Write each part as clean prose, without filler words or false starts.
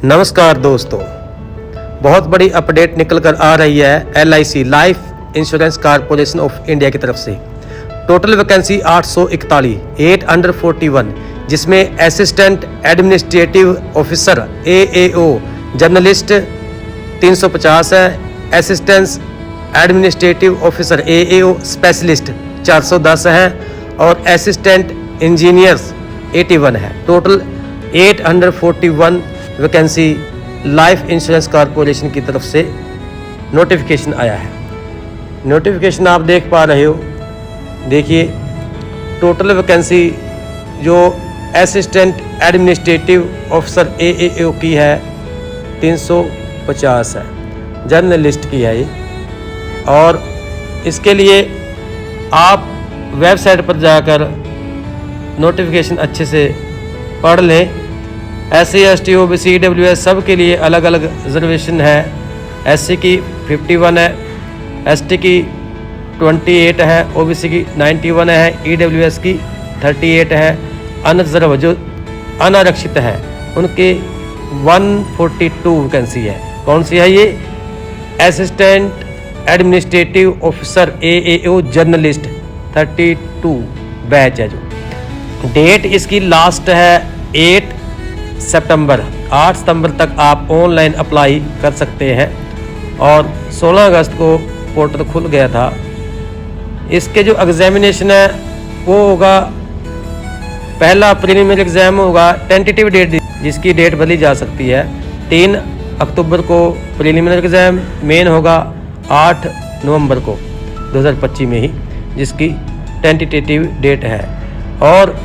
नमस्कार दोस्तों, बहुत बड़ी अपडेट निकल कर आ रही है LIC life insurance corporation of India की तरफ से। टोटल वैकेंसी 841, जिसमें assistant administrative officer AAO journalist 350 है, assistant administrative officer AAO specialist 410 है और असिस्टेंट इंजीनियर्स 81 है। Total 841 vacancy life insurance corporation की तरफ से नोटिफिकेशन आया है। नोटिफिकेशन आप देख पा रहे हो, देखिए टोटल वैकेंसी जो असिस्टेंट एडमिनिस्ट्रेटिव ऑफिसर AAO की है 350 है, जर्नलिस्ट की है ये। और इसके लिए आप वेबसाइट पर जाकर नोटिफिकेशन अच्छे से पढ़ लें। SC ST OBC EWS सब के लिए अलग अलग रिजर्वेशन है। SC की 51 है, ST की 28 है, OBC की 91 है, EWS की 38 है, अनरिजर्व जो अनारक्षित है उनके 142 वैकेंसी है। कौन सी है ये? Assistant administrative officer AAO journalist 32 batch है। जो डेट इसकी लास्ट है 8 सितंबर तक आप ऑनलाइन अप्लाई कर सकते हैं और 16 अगस्त को पोर्टल खुल गया था। इसके जो एग्जामिनेशन है वो होगा, पहला प्रीलिमिनरी एग्ज़ाम होगा, टेंटेटिव डेट जिसकी डेट बदली जा सकती है। 3 अक्टूबर को प्रीलिमिनरी एग्ज़ाम, मेन होगा 8 नवंबर को 2025 में ही, जिसकी टेंटेटिव डेट है। और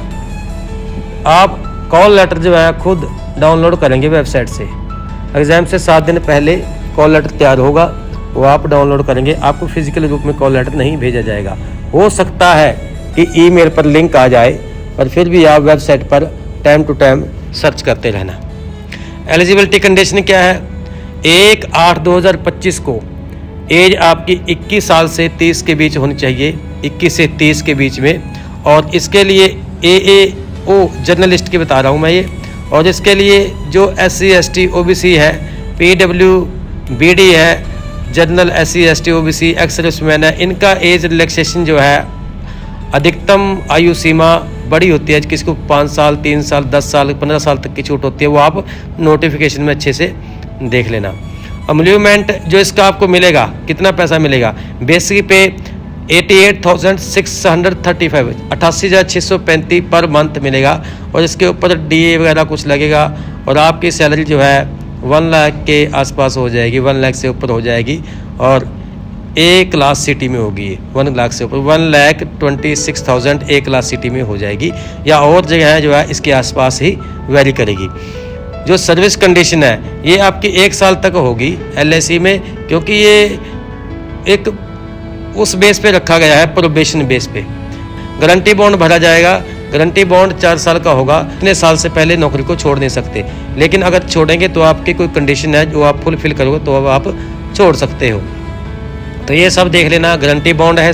आप कॉल लेटर जो है खुद डाउनलोड करेंगे वेबसाइट से। एग्ज़ाम से 7 दिन पहले कॉल लेटर तैयार होगा, वो आप डाउनलोड करेंगे। आपको फिजिकल रूप में कॉल लेटर नहीं भेजा जाएगा। हो सकता है कि ईमेल पर लिंक आ जाए, पर फिर भी आप वेबसाइट पर टाइम टू टाइम सर्च करते रहना। एलिजिबिलिटी कंडीशन क्या है? 1/8/2025 को एज आपकी 21 साल से 30 के बीच होनी चाहिए, 21 से 30 के बीच में। और इसके लिए AAO जर्नलिस्ट की बता रहा हूँ मैं ये। और इसके लिए जो SC ST OBC है, PWBD है, general SC ST OBC ex serviceman है, इनका एज रिलैक्सेशन जो है, अधिकतम आयु सीमा बड़ी होती है। किसी को 5 साल, 3 साल, 10 साल, 15 साल तक की छूट होती है, वो आप नोटिफिकेशन में अच्छे से देख लेना। अम्लूमेंट जो इसका आपको मिलेगा, कितना पैसा मिलेगा? बेसिक पे 88,635 88,635 पर मंथ मिलेगा। और इसके ऊपर DA वगैरह कुछ लगेगा और आपकी सैलरी जो है 1 लाख के आसपास हो जाएगी, 1 लाख से ऊपर हो जाएगी। और 1 लाख सिटी में होगी, 1 लाख से ऊपर 1,26,000 1 लाख सिटी में हो जाएगी, या और जगह है जो है इसके आसपास ही वेरी करेगी। जो सर्विस कंडीशन है ये आपकी 1 साल तक होगी LIC में, क्योंकि ये एक उस बेस पे रखा गया है, प्रोबेशन बेस पे। गारंटी बॉन्ड भरा जाएगा। गारंटी बॉन्ड 4 साल का होगा। इतने साल से पहले नौकरी को छोड़ नहीं सकते, लेकिन अगर छोड़ेंगे तो आपकी कोई कंडीशन है जो आप फुलफिल करोगे तो अब आप छोड़ सकते हो। तो ये सब देख लेना। गारंटी बॉन्ड है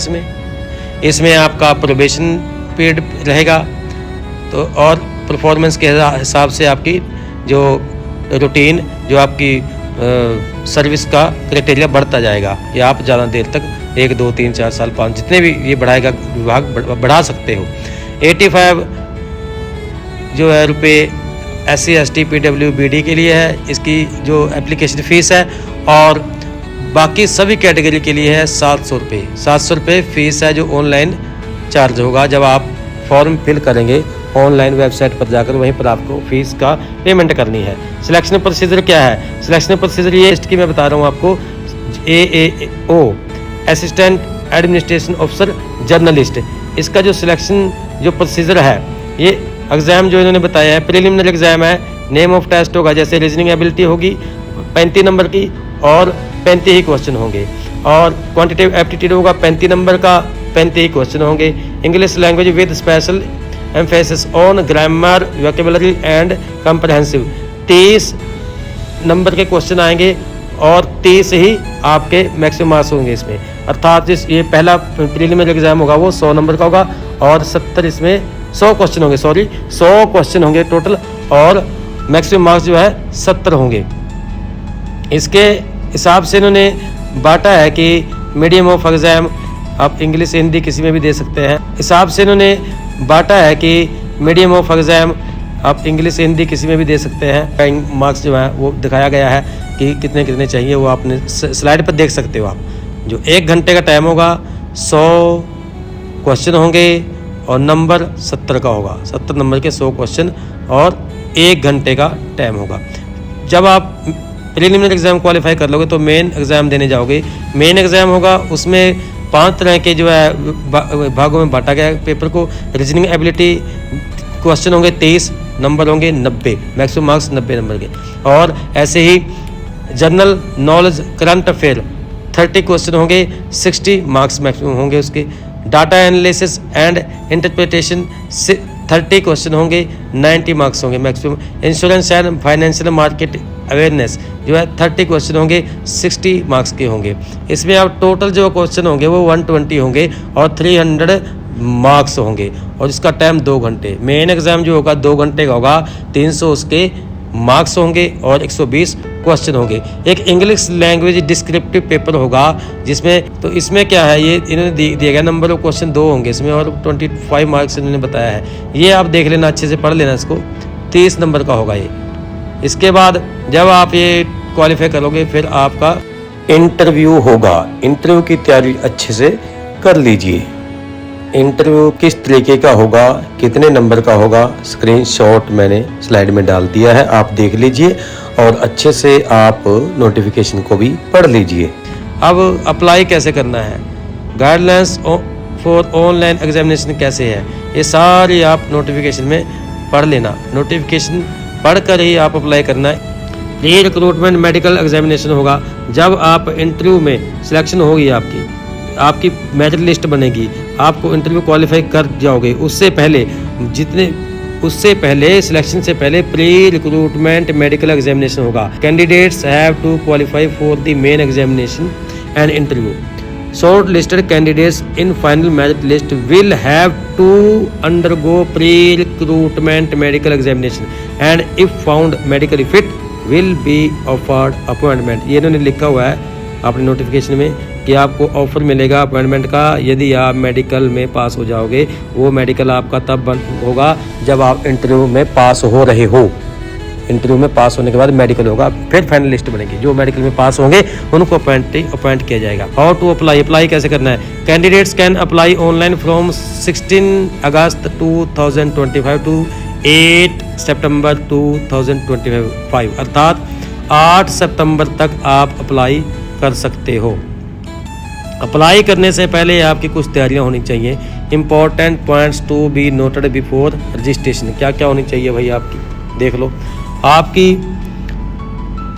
इसमें आपका प्रोबेशन पीरियड रहेगा। तो और परफॉर्मेंस के हिसाब से आपकी जो रूटीन, जो आपकी सर्विस का क्राइटेरिया बढ़ता जाएगा, या आप ज़्यादा देर तक 1, 2, 3, 4 साल, 5 जितने भी ये बढ़ाएगा विभाग बढ़ा सकते हो। 85 जो है रुपये SC ST PWBD के लिए है। इसकी जो एप्लीकेशन फ़ीस है, और बाकी सभी कैटेगरी के लिए है 700 रुपये। 700 रुपये फ़ीस है जो ऑनलाइन चार्ज होगा। जब आप फॉर्म फिल करेंगे ऑनलाइन वेबसाइट पर जाकर, वहीं पर आपको फ़ीस का पेमेंट करनी है। सिलेक्शन प्रोसीजर क्या है? सिलेक्शन प्रोसीजर ये इसकी मैं बता रहा हूँ आपको। AAO assistant administration officer journalist, इसका जो सिलेक्शन जो प्रोसीजर है, ये एग्ज़ाम जो इन्होंने बताया है, प्रीलिमिनरी एग्ज़ाम है। नेम ऑफ टेस्ट होगा, जैसे रीजनिंग एबिलिटी होगी 35 नंबर की, और 35 ही क्वेश्चन होंगे। और क्वांटिटेटिव एप्टीट्यूड होगा 35 नंबर का, 35 ही क्वेश्चन होंगे। English language with special emphasis on grammar, vocabulary and comprehensive 30 number के क्वेश्चन आएंगे, और 30 ही आपके मैक्सिमम मार्क्स होंगे इसमें। अर्थात ये पहला प्रीलिमिनरी एग्ज़ाम होगा वो 100 नंबर का होगा, और 70 इसमें 100 क्वेश्चन होंगे, 100 क्वेश्चन होंगे टोटल। और मैक्सिमम मार्क्स जो है 70 होंगे। इसके हिसाब से इन्होंने बांटा है कि मीडियम ऑफ एग्ज़ाम आप इंग्लिश हिंदी किसी में भी दे सकते हैं। हिसाब से इन्होंने बांटा है कि मीडियम ऑफ एग्ज़ाम आप इंग्लिश हिंदी किसी में भी दे सकते हैं। मार्क्स जो है वो दिखाया गया है कि कितने कितने चाहिए, वो आपने स्लाइड पर देख सकते हो आप। जो 1 घंटे का टाइम होगा, 100 क्वेश्चन होंगे और नंबर 70 का होगा। 70 नंबर के 100 क्वेश्चन और 1 घंटे का टाइम होगा। जब आप प्रीलिमिनरी एग्ज़ाम क्वालिफाई कर लोगे तो मेन एग्ज़ाम देने जाओगे। मेन एग्ज़ाम होगा, उसमें 5 तरह के जो है भागों में बांटा गया है पेपर को। रीजनिंग एबिलिटी क्वेश्चन होंगे 23, नंबर होंगे 90, मैक्सिमम मार्क्स 90 नंबर के। और ऐसे ही general knowledge current affair 30 question होंगे, 60 मार्क्स मैक्सिमम होंगे उसके। Data analysis and interpretation 30 question होंगे, 90 मार्क्स होंगे maximum. Insurance and financial market awareness जो है 30 क्वेश्चन होंगे, 60 मार्क्स के होंगे। इसमें अब टोटल जो क्वेश्चन होंगे वो 120 होंगे और 300 मार्क्स होंगे और इसका टाइम 2 घंटे। मेन एग्ज़ाम जो होगा 2 घंटे का होगा, 300 उसके मार्क्स होंगे और 120 क्वेश्चन होंगे। एक इंग्लिश लैंग्वेज डिस्क्रिप्टिव पेपर होगा जिसमें, तो इसमें क्या है, ये इन्होंने दिया गया नंबर ऑफ क्वेश्चन 2 होंगे इसमें और 25 मार्क्स इन्होंने बताया है। ये आप देख लेना, अच्छे से पढ़ लेना इसको। 30 नंबर का होगा ये। इसके बाद जब आप ये क्वालिफाई करोगे फिर आपका इंटरव्यू होगा। इंटरव्यू की तैयारी अच्छे से कर लीजिए। इंटरव्यू किस तरीके का होगा, कितने नंबर का होगा, स्क्रीनशॉट मैंने स्लाइड में डाल दिया है, आप देख लीजिए और अच्छे से आप नोटिफिकेशन को भी पढ़ लीजिए। अब अप्लाई कैसे करना है, गाइडलाइंस फॉर ऑनलाइन एग्जामिनेशन कैसे है, ये सारी आप नोटिफिकेशन में पढ़ लेना। नोटिफिकेशन पढ़ कर ही आप अप्लाई करना है। प्री रिक्रूटमेंट मेडिकल एग्जामिनेशन होगा। जब आप इंटरव्यू में सिलेक्शन होगी, आपकी मेरिट लिस्ट बनेगी, आपको इंटरव्यू क्वालिफाई कर जाओगे, उससे पहले सिलेक्शन से पहले प्री रिक्रूटमेंट मेडिकल एग्जामिनेशन होगा। Candidates have to qualify for the main examination and interview. Shortlisted candidates in final merit list will have to undergo pre recruitment medical examination and if found medically fit will be offered appointment. ये इन्होंने लिखा हुआ है अपने notification में कि आपको offer मिलेगा अपॉइंटमेंट का यदि आप मेडिकल में पास हो जाओगे। वो मेडिकल आपका तब होगा जब आप इंटरव्यू में पास हो रहे हो। इंटरव्यू में पास होने के बाद मेडिकल होगा, फिर फाइनल लिस्ट बनेगी। जो मेडिकल में पास होंगे उनको अपॉइंट किया जाएगा। हाउ टू अप्लाई कैसे करना है। Candidates can apply online from 16 August 2025 to 8 September 2025, अर्थात 8 सितंबर तक आप अप्लाई कर सकते हो। अप्लाई करने से पहले आपकी कुछ तैयारियां होनी चाहिए। Important points to be noted before registration. क्या क्या होनी चाहिए भाई आपकी, देख लो। आपकी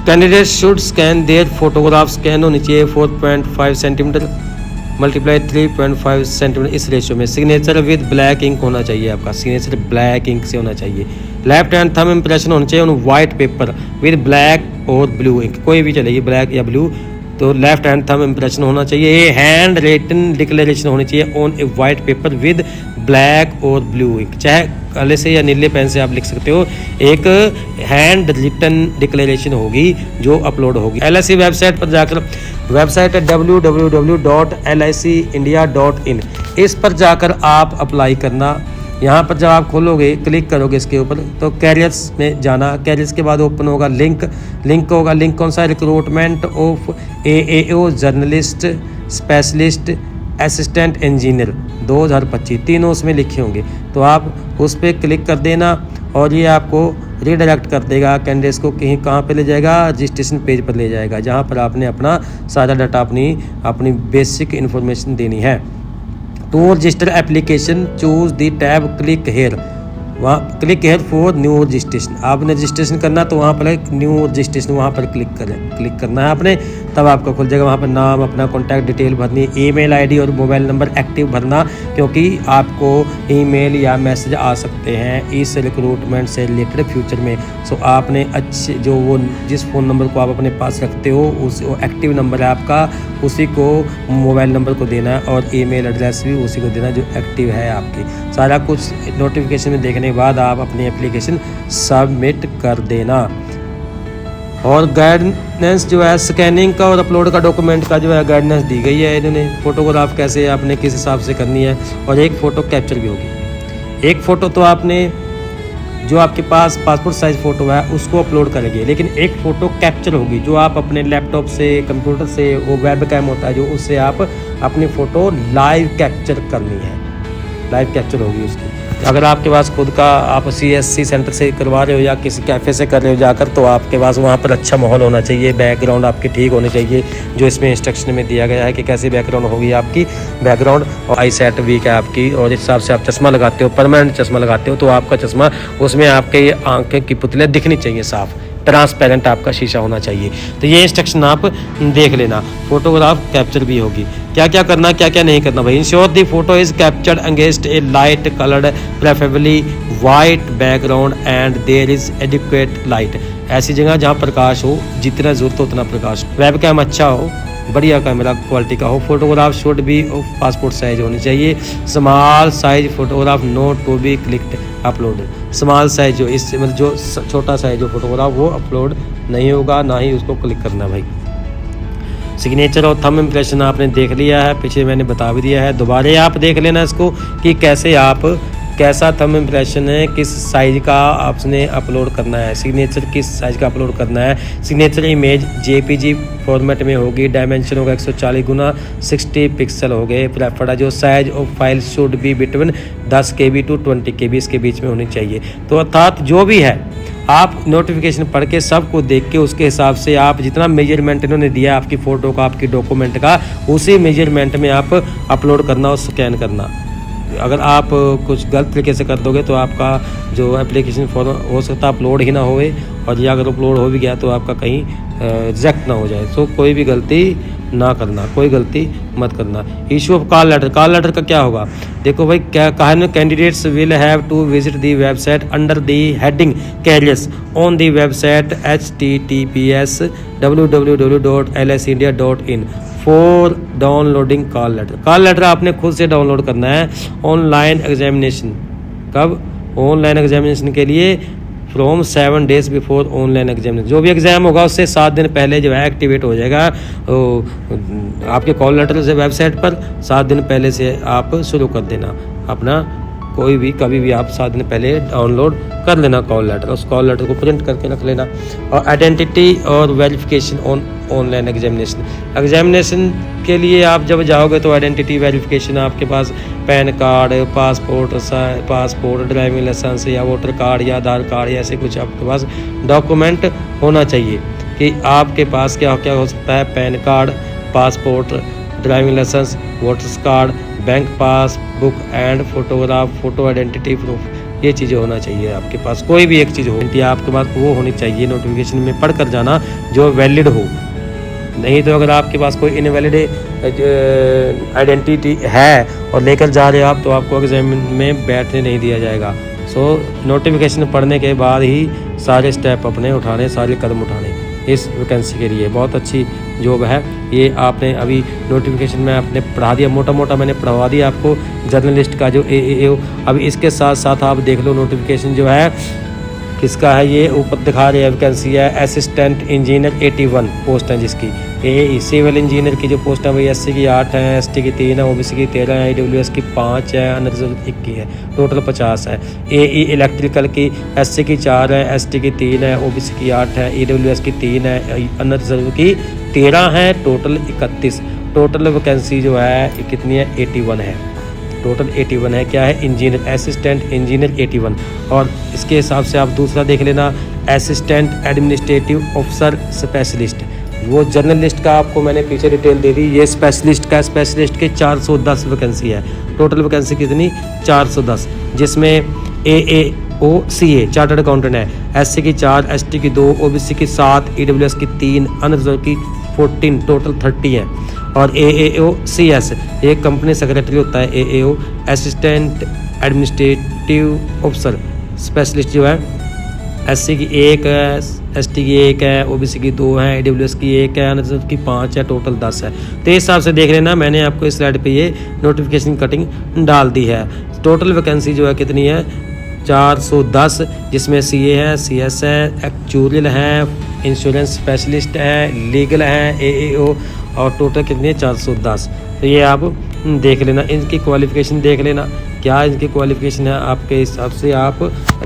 candidate should scan their photograph scan होनी चाहिए 4.5 सेंटीमीटर मल्टीप्लाई 3.5 सेंटीमीटर इस रेशो में। सिग्नेचर विद ब्लैक इंक होना चाहिए, आपका सिग्नेचर ब्लैक इंक से होना चाहिए। लेफ्ट हैंड थंब इंप्रेशन होना चाहिए on white paper with black और ब्लू इंक, कोई भी चलेगी, ब्लैक या ब्लू। तो लेफ्ट हैंड थंब इंप्रेशन होना चाहिए। ये हैंड रिटन डिक्लेरेशन होनी चाहिए on A white paper with black और ब्लू इंक, चाहे काले से या नीले पेन से आप लिख सकते हो। एक हैंड रिटन डिक्लेरेशन होगी जो अपलोड होगी। LIC वेबसाइट पर जाकर, वेबसाइट है www.licindia.in, इस पर जाकर आप अप्लाई करना। यहाँ पर जब आप खोलोगे, क्लिक करोगे इसके ऊपर तो कैरियर्स में जाना। कैरियर्स के बाद ओपन होगा लिंक होगा। लिंक कौन सा, recruitment of AAO journalist specialist assistant engineer 2025, तीनों उसमें लिखे होंगे। तो आप उस पर क्लिक कर देना और ये आपको रीडायरेक्ट कर देगा कैंडिडेट्स को कहीं कहाँ पे ले जाएगा, रजिस्ट्रेशन पेज पर ले जाएगा, जहाँ पर आपने अपना सारा डाटा अपनी बेसिक इन्फॉर्मेशन देनी है। To register application choose the tab click here, वहाँ click here for new registration. आपने रजिस्ट्रेशन करना तो वहाँ पर न्यू रजिस्ट्रेशन, वहाँ पर क्लिक करना है आपने। तब आपका खुल जाएगा। वहाँ पर नाम, अपना कॉन्टैक्ट डिटेल भरनी, ईमेल आईडी और मोबाइल नंबर एक्टिव भरना, क्योंकि आपको ईमेल या मैसेज आ सकते हैं इस रिक्रूटमेंट से रिलेटेड फ्यूचर में। सो आपने अच्छे जो वो जिस फ़ोन नंबर को आप अपने पास रखते हो उस वो एक्टिव नंबर है आपका, उसी को मोबाइल नंबर को देना है और ईमेल एड्रेस भी उसी को देना जो एक्टिव है आपकी। सारा कुछ नोटिफिकेशन में देखने के बाद आप अपनी एप्लीकेशन सबमिट कर देना। और गाइडेंस जो है स्कैनिंग का और अपलोड का डॉक्यूमेंट का जो है गाइडेंस दी गई है इन्होंने। फ़ोटोग्राफ कैसे आपने किस हिसाब से करनी है, और एक फ़ोटो कैप्चर भी होगी। एक फ़ोटो तो आपने जो आपके पास पासपोर्ट साइज़ फ़ोटो है उसको अपलोड करेंगे, लेकिन एक फ़ोटो कैप्चर होगी जो आप अपने लैपटॉप से, कंप्यूटर से, वो वेब कैम होता है जो, उससे आप अपनी फ़ोटो लाइव कैप्चर करनी है, लाइव कैप्चर होगी उसकी। अगर आपके पास खुद का आप CSC सेंटर से करवा रहे हो या किसी कैफ़े से कर रहे हो जाकर, तो आपके पास वहाँ पर अच्छा माहौल होना चाहिए, बैकग्राउंड आपकी ठीक होनी चाहिए, जो इसमें इंस्ट्रक्शन में दिया गया है कि कैसी बैकग्राउंड होगी आपकी बैकग्राउंड। और आई सेट वीक है आपकी, और इस हिसाब से आप चश्मा लगाते हो, परमानेंट चश्मा लगाते हो, तो आपका चश्मा उसमें आपके आँखें की पुतलियाँ दिखनी चाहिए, साफ़ ट्रांसपेरेंट आपका शीशा होना चाहिए। तो ये इंस्ट्रक्शन आप देख लेना। फोटोग्राफ कैप्चर भी होगी, क्या क्या करना क्या क्या नहीं करना भाई। Ensure the photo is captured against a light coloured preferably white background and there is adequate light. ऐसी जगह जहाँ प्रकाश हो, जितना जरूरत हो उतना प्रकाश, वेब कैम अच्छा हो, बढ़िया कैमरा क्वालिटी का हो। फोटोग्राफ शुड भी पासपोर्ट साइज होनी चाहिए। Small size photograph not to be clicked upload. Small size जो इससे मतलब जो छोटा साइज जो फोटोग्राफ वो अपलोड नहीं होगा, ना ही उसको क्लिक करना भाई। सिग्नेचर और थंब इम्प्रेशन आपने देख लिया है, पीछे मैंने बता भी दिया है, दोबारा आप देख लेना इसको कि कैसे आप कैसा थंब इम्प्रेशन है, किस साइज़ का आपने अपलोड करना है, सिग्नेचर किस साइज़ का अपलोड करना है। सिग्नेचर इमेज JPG फॉर्मेट में होगी, डायमेंशन होगा 140x60 पिक्सल हो गए। प्रेफर्ड जो size of file should be between 10 KB to 20 KB इसके बीच में होनी चाहिए। तो अर्थात जो भी है आप नोटिफिकेशन पढ़ के सबको देख के उसके हिसाब से आप जितना मेजरमेंट इन्होंने दिया आपकी फ़ोटो का, आपकी डॉक्यूमेंट का, उसी मेजरमेंट में आप अपलोड करना और स्कैन करना। अगर आप कुछ गलत तरीके से कर दोगे तो आपका जो एप्लीकेशन फॉर्म हो सकता है अपलोड ही ना होए, और या अगर अपलोड हो भी गया तो आपका कहीं रिजेक्ट ना हो जाए। तो कोई भी गलती ना करना, कोई गलती मत करना। Issue of call letter, call letter का क्या होगा देखो भाई, क्या कहा है, candidates will have to visit the website under the heading careers on the website https www.lsindia.in for downloading call letter. Call letter आपने खुद से डाउनलोड करना है। ऑनलाइन एग्जामिनेशन कब, ऑनलाइन एग्जामिनेशन के लिए from 7 days before online examination. जो भी एग्ज़ाम होगा उससे 7 दिन पहले जो है एक्टिवेट हो जाएगा आपके कॉल लेटर से। वेबसाइट पर 7 दिन पहले से आप शुरू कर देना अपना, कोई भी कभी भी आप 7 दिन पहले डाउनलोड कर लेना कॉल लेटर, उस कॉल लेटर को प्रिंट करके रख लेना। और आइडेंटिटी और वेरिफिकेशन ऑनलाइन एग्जामिनेशन, एग्जामिनेशन के लिए आप जब जाओगे तो आइडेंटिटी वेरिफिकेशन आपके पास PAN card, passport, driving licence या वोटर कार्ड या आधार कार्ड या ऐसे कुछ आपके पास डॉक्यूमेंट होना चाहिए कि आपके पास क्या क्या हो सकता है, PAN card, passport, driving licence, voters card, bank passbook and photograph, photo identity proof. ये चीज़ें होना चाहिए आपके पास, कोई भी एक चीज़ हो आपके पास वो होनी चाहिए। नोटिफिकेशन में पढ़ कर जाना जो वैलिड हो, नहीं तो अगर आपके पास कोई इनवैलिड आइडेंटिटी है और लेकर जा रहे हो आप, तो आपको एग्जाम में बैठने नहीं दिया जाएगा। सो नोटिफिकेशन पढ़ने के बाद ही सारे स्टेप अपने उठाने, सारे कदम उठाने इस वैकेंसी के लिए। बहुत अच्छी जॉब है ये, आपने अभी नोटिफिकेशन में आपने पढ़ा दिया, मोटा मोटा मैंने पढ़वा दिया आपको जर्नलिस्ट का जो AAO। अभी इसके साथ साथ आप देख लो नोटिफिकेशन जो है किसका है, ये ऊपर दिखा रहे हैं वैकेंसी है असिस्टेंट इंजीनियर 81 पोस्ट है जिसकी। AE सिविल इंजीनियर की जो पोस्ट है वही SC की 8 है, ST की 3 है, OBC की 13 है, EWS की 5 है, अनरिजर्व 21 है, टोटल 50 है। AE इलेक्ट्रिकल की SC की 4 है, ST की 3 है, OBC की 8 है, EWS की 3 है, अनरिजर्व की 13 है, टोटल 31। टोटल वैकेंसी जो है कितनी है, 81 है, टोटल 81 है। क्या है, इंजीनियर, असिस्टेंट इंजीनियर 81। और इसके हिसाब से आप दूसरा देख लेना, असिस्टेंट एडमिनिस्ट्रेटिव ऑफिसर स्पेशलिस्ट, वो जर्नलिस्ट का आपको मैंने पीछे डिटेल दे दी। ये स्पेशलिस्ट का, स्पेशलिस्ट के 410 वैकेंसी है। टोटल वैकेंसी कितनी, 410, जिसमें AAO CA चार्टर्ड अकाउंटेंट है, SC की 4, ST की 2, OBC की 7, EWS की 3, अनरिजर्व की 14 टोटल 30 हैं। और AAO CS एक कंपनी सेक्रेटरी होता है, AAO assistant administrative officer specialist जो है, SC की 1 है, ST की 1 है, OBC की 2 है, AWS की 1 है, अनरिजर्व की 5 है, टोटल 10 है। तो इस हिसाब से देख लेना, मैंने आपको इस स्लाइड पे ये नोटिफिकेशन कटिंग डाल दी है। टोटल वैकेंसी जो है कितनी है 410, जिसमें CA है, CS है, एक्चुअरियल है, इंश्योरेंस स्पेशलिस्ट है, लीगल है, AAO, और टोटल कितनी है 410। तो ये आप देख लेना, इनकी क्वालिफ़िकेशन देख लेना, क्या इनकी क्वालिफ़िकेशन है, आपके हिसाब से आप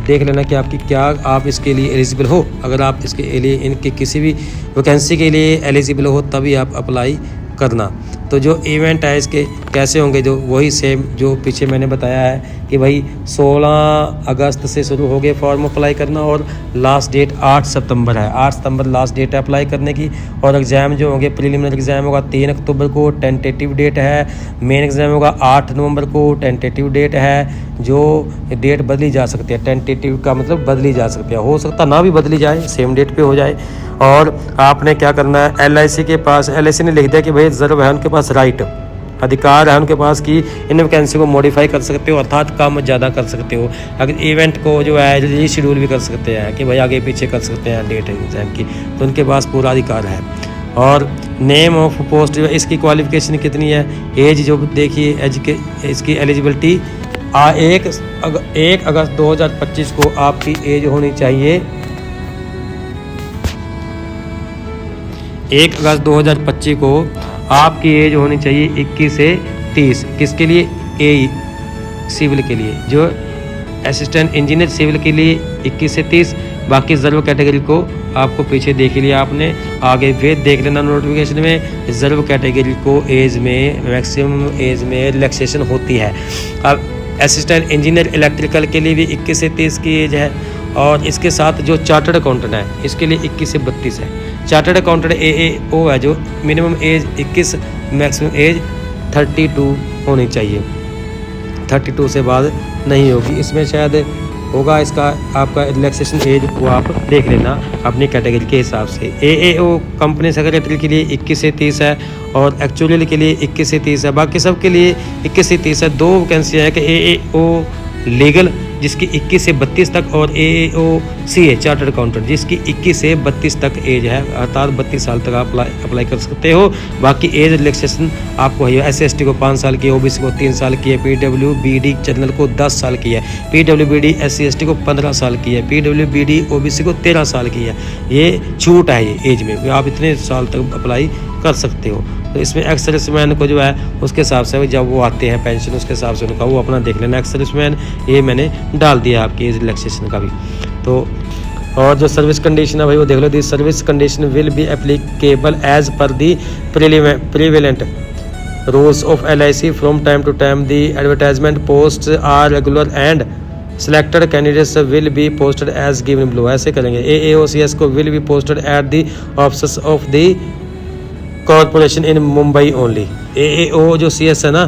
देख लेना कि आपकी क्या, आप इसके लिए एलिजिबल हो। अगर आप इसके लिए इनके किसी भी वैकेंसी के लिए एलिजिबल हो तभी आप अप्लाई करना। तो जो इवेंट है इसके कैसे होंगे, जो वही सेम जो पीछे मैंने बताया है कि भाई 16 अगस्त से शुरू हो गए फॉर्म अप्लाई करना, और लास्ट डेट 8 सितंबर है। 8 सितंबर लास्ट डेट है अप्लाई करने की। और एग्ज़ाम जो होंगे, प्रीलिमिनरी एग्ज़ाम होगा 3 अक्टूबर को, टेंटेटिव डेट है। मेन एग्ज़ाम होगा 8 नवंबर को, टेंटेटिव डेट है। जो डेट बदली जा सकती है, टेंटेटिव का मतलब बदली जा सकती है, हो सकता ना भी बदली जाए, सेम डेट पे हो जाए। और आपने क्या करना है, LIC के पास, LIC ने लिख दिया कि भाई रिजर्व है उनके पास, राइट अधिकार है उनके पास कि इन वैकेंसी को मॉडिफाई कर सकते हो, अर्थात कम ज़्यादा कर सकते हो। अगर इवेंट को जो है रीशेड्यूल भी कर सकते हैं कि भाई आगे पीछे कर सकते हैं डेट एग्ज़ाम की, तो उनके पास पूरा अधिकार है। और नेम ऑफ पोस्ट जो है, इसकी क्वालिफ़िकेशन कितनी है, एज जो देखिए, एज के इसकी एलिजिबिलिटी 1 अगस्त 2025 को आपकी एज होनी चाहिए, 1 अगस्त 2025 को आपकी एज होनी चाहिए 21 से 30। किसके लिए, AE सिविल के लिए, जो असिस्टेंट इंजीनियर सिविल के लिए 21 से 30। बाकी रिजर्व कैटेगरी को आपको पीछे देख लिया आपने, आगे फिर देख लेना नोटिफिकेशन में। रिजर्व कैटेगरी को एज में मैक्सिमम एज में रिलैक्सेशन होती है। अब असिस्टेंट इंजीनियर इलेक्ट्रिकल के लिए भी 21 से 30 की एज है। और इसके साथ जो चार्टर्ड अकाउंटेंट है इसके लिए 21 से 32 है। चार्टर्ड अकाउंटेंट AAO है, जो मिनिमम एज 21, मैक्सिमम एज 32 होनी चाहिए, 32 से बाद नहीं होगी। इसमें शायद होगा इसका आपका रिलैक्सेशन एज, वो आप देख लेना अपनी कैटेगरी के हिसाब से। AAO कंपनी सेक्रेटरी के लिए 21 से 30 है, और एक्चुअल के लिए 21 से 30 है। बाकी सब के लिए 21 से 30 है। 2 वैकेंसियाँ हैं कि AAO लीगल जिसकी 21 से 32 तक, और AAO CA चार्टर्ड अकाउंटेंट जिसकी 21 से 32 तक एज है, अर्थात 32 साल तक आप अप्लाई कर सकते हो। बाकी एज रिलैक्सेशन आपको है। SC/ST को 5 साल की है, OBC को 3 साल की है, PWBD जनरल को 10 साल की है, PWBD SC/ST को 15 साल की है, PWBD OBC को 13 साल की है। ये छूट है, ये एज में आप इतने साल तक अप्लाई कर सकते हो। तो इसमें एक्स सर्विसमैन को जो है उसके हिसाब से जब वो आते हैं पेंशन, उसके हिसाब से उनका वो अपना देख लेना। एक्स सर्विसमैन ये मैंने डाल दिया आपकी एज रिलैक्सेशन का भी। तो और जो सर्विस कंडीशन है भाई वो देख लो, the service condition will be applicable as per the prevalent rules of LIC from time to time. The advertisement post are regular and selected candidates will be posted as given below। ऐसे करेंगे। AAO/CS को will be posted at the offices of the corporation in Mumbai only. AAO जो CS है ना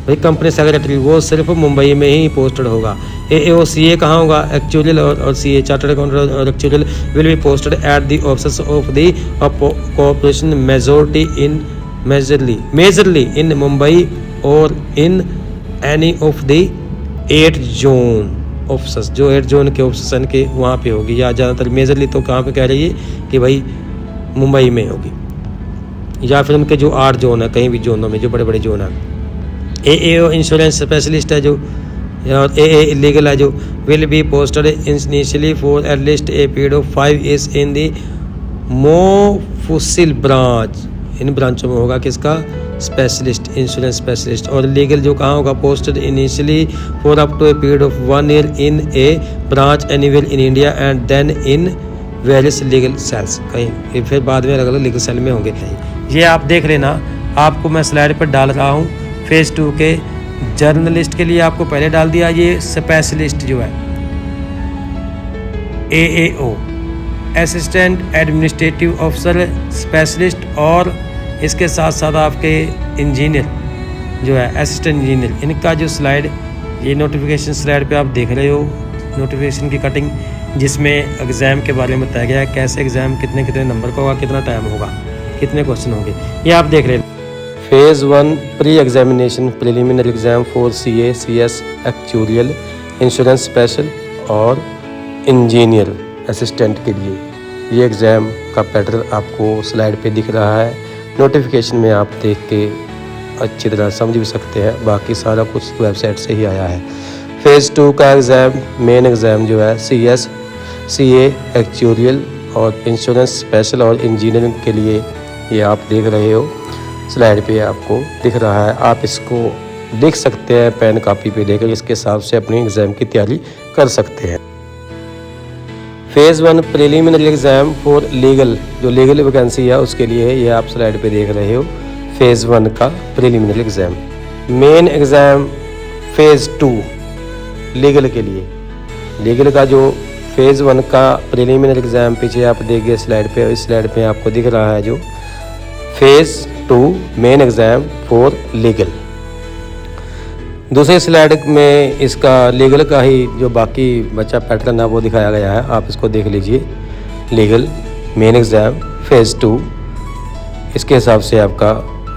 भाई company secretary, वो सिर्फ मुंबई में ही पोस्टेड होगा। AAO/CA कहाँ होगा, एक्चुअल और CA चार्टर्ड अकाउंटेंट और actual will be posted at the offices of the corporation majorly in Mumbai और in any of the 8 zone officers, जो 8 जोन के ऑफिसर के वहाँ पे होगी, या ज़्यादातर मेजरली तो कहाँ पे कह रही है कि भाई मुंबई में होगी, या फिर उनके जो 8 जोन है कहीं भी जोनों में जो बड़े बड़े जोन हैं। AAO इंश्योरेंस स्पेशलिस्ट है जो, और AA लीगल है जो, will be posted initially for at least a period of 5 years in the mofussil branch. इन ब्रांचों में होगा किसका, स्पेशलिस्ट, इंश्योरेंस स्पेशलिस्ट। और लीगल जो कहाँ होगा, posted initially for up to a period of 1 year in a branch anywhere in India and then in various legal cells. कहीं फिर बाद में अलग अलग लीगल सेल में होंगे। ये आप देख लेना, आपको मैं स्लाइड पर डाल रहा हूँ। फेज़ 2 के जर्नलिस्ट के लिए आपको पहले डाल दिया। ये स्पेशलिस्ट जो है AAO assistant administrative officer specialist, और इसके साथ साथ आपके इंजीनियर जो है असिस्टेंट इंजीनियर, इनका जो स्लाइड, ये नोटिफिकेशन स्लाइड पे आप देख रहे हो नोटिफिकेशन की कटिंग, जिसमें एग्ज़ाम के बारे में बताया गया है, कैसे एग्ज़ाम कितने कितने नंबर का होगा, कितना टाइम होगा, कितने क्वेश्चन होंगे ये आप देख रहे हैं। Phase 1 pre examination preliminary exam for CA, CS, actuarial, insurance special और इंजीनियर असिस्टेंट के लिए। ये एग्ज़ाम का पैटर्न आपको स्लाइड पे दिख रहा है। नोटिफिकेशन में आप देख के अच्छी तरह समझ भी सकते हैं, बाकी सारा कुछ वेबसाइट से ही आया है। फेज़ 2 का एग्ज़ाम मेन एग्ज़ाम जो है CS, CA, एक्चुरियल और इंश्योरेंस स्पेशल और इंजीनियरिंग के लिए ये आप देख रहे हो, स्लाइड पे आपको दिख रहा है। आप इसको लिख सकते हैं पेन कापी पे देकर, इसके हिसाब से अपनी एग्ज़ाम की तैयारी कर सकते हैं। Phase 1 preliminary exam for legal, जो लीगल वैकेंसी है उसके लिए है, ये आप स्लाइड पे देख रहे हो। फेज़ 1 का preliminary exam. Main exam phase 2 legal के लिए। लीगल का जो फेज़ 1 का प्रिलिमिनरी एग्ज़ाम पीछे आप देखिए स्लाइड पे, इस स्लाइड पे आपको दिख रहा है जो phase 2 main exam for legal. दूसरे स्लाइड में इसका लीगल का ही जो बाकी बचा पैटर्न है वो दिखाया गया है, आप इसको देख लीजिए। लीगल मेन एग्ज़ाम फेज़ 2, इसके हिसाब से आपका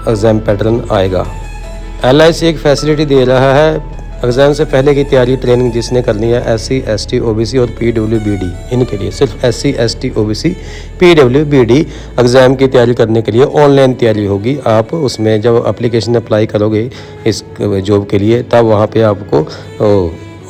एग्ज़ाम पैटर्न आएगा। LIC एक फैसिलिटी दे रहा है एग्ज़ाम से पहले की तैयारी ट्रेनिंग जिसने करनी है SC, ST, OBC और PWBD, इनके लिए सिर्फ SC, ST, OBC, PWBD exam की तैयारी करने के लिए ऑनलाइन तैयारी होगी। आप उसमें जब एप्लीकेशन अप्लाई करोगे इस जॉब के लिए, तब वहाँ पे आपको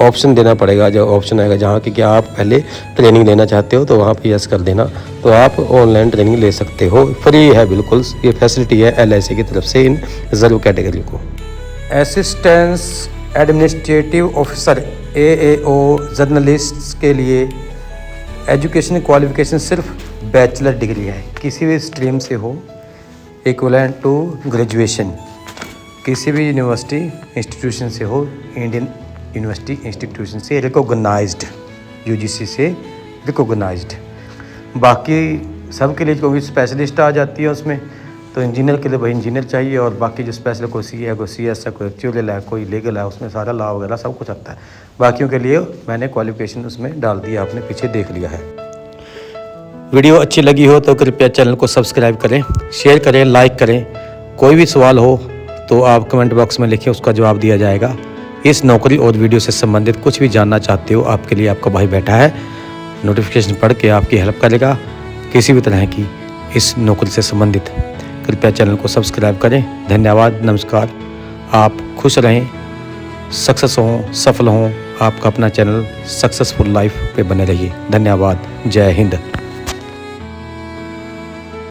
ऑप्शन देना पड़ेगा। जो ऑप्शन आएगा जहाँ कि आप पहले ट्रेनिंग लेना चाहते हो तो वहाँ पे यस कर देना, तो आप ऑनलाइन ट्रेनिंग ले सकते हो। फ्री है बिल्कुल, ये फैसिलिटी है LIC की तरफ से इन रिजर्व कैटेगरी को। Assistance administrative officer AAO journalist के लिए एजुकेशन क्वालिफिकेशन सिर्फ बैचलर डिग्री है, किसी भी स्ट्रीम से हो, इक्वलेंट टू ग्रेजुएशन, किसी भी यूनिवर्सिटी इंस्टीट्यूशन से हो, इंडियन यूनिवर्सिटी इंस्टीट्यूशन से रिकॉग्नाइज्ड, UGC से रिकॉग्नाइज्ड। बाकी सब के लिए कोई स्पेशलिस्ट आ जाती है उसमें, तो इंजीनियर के लिए भाई इंजीनियर चाहिए, और बाकी जो स्पेशल कोई CA है, कोई CS है, कोई एक्चुअल है, कोई लीगल है, उसमें सारा लॉ वगैरह सब कुछ आता है। बाकियों के लिए मैंने क्वालिफिकेशन उसमें डाल दिया, आपने पीछे देख लिया है। वीडियो अच्छी लगी हो तो कृपया चैनल को सब्सक्राइब करें, शेयर करें, लाइक करें। कोई भी सवाल हो तो आप कमेंट बॉक्स में लिखें, उसका जवाब दिया जाएगा। इस नौकरी और वीडियो से संबंधित कुछ भी जानना चाहते हो, आपके लिए आपका भाई बैठा है, नोटिफिकेशन पढ़ के आपकी हेल्प करेगा किसी भी तरह की इस नौकरी से संबंधित। कृपया चैनल को सब्सक्राइब करें। धन्यवाद, नमस्कार। आप खुश रहें, सक्सेस हों, सफल हों। आपका अपना चैनल सक्सेसफुल लाइफ पे बने रहिए। धन्यवाद, जय हिंद।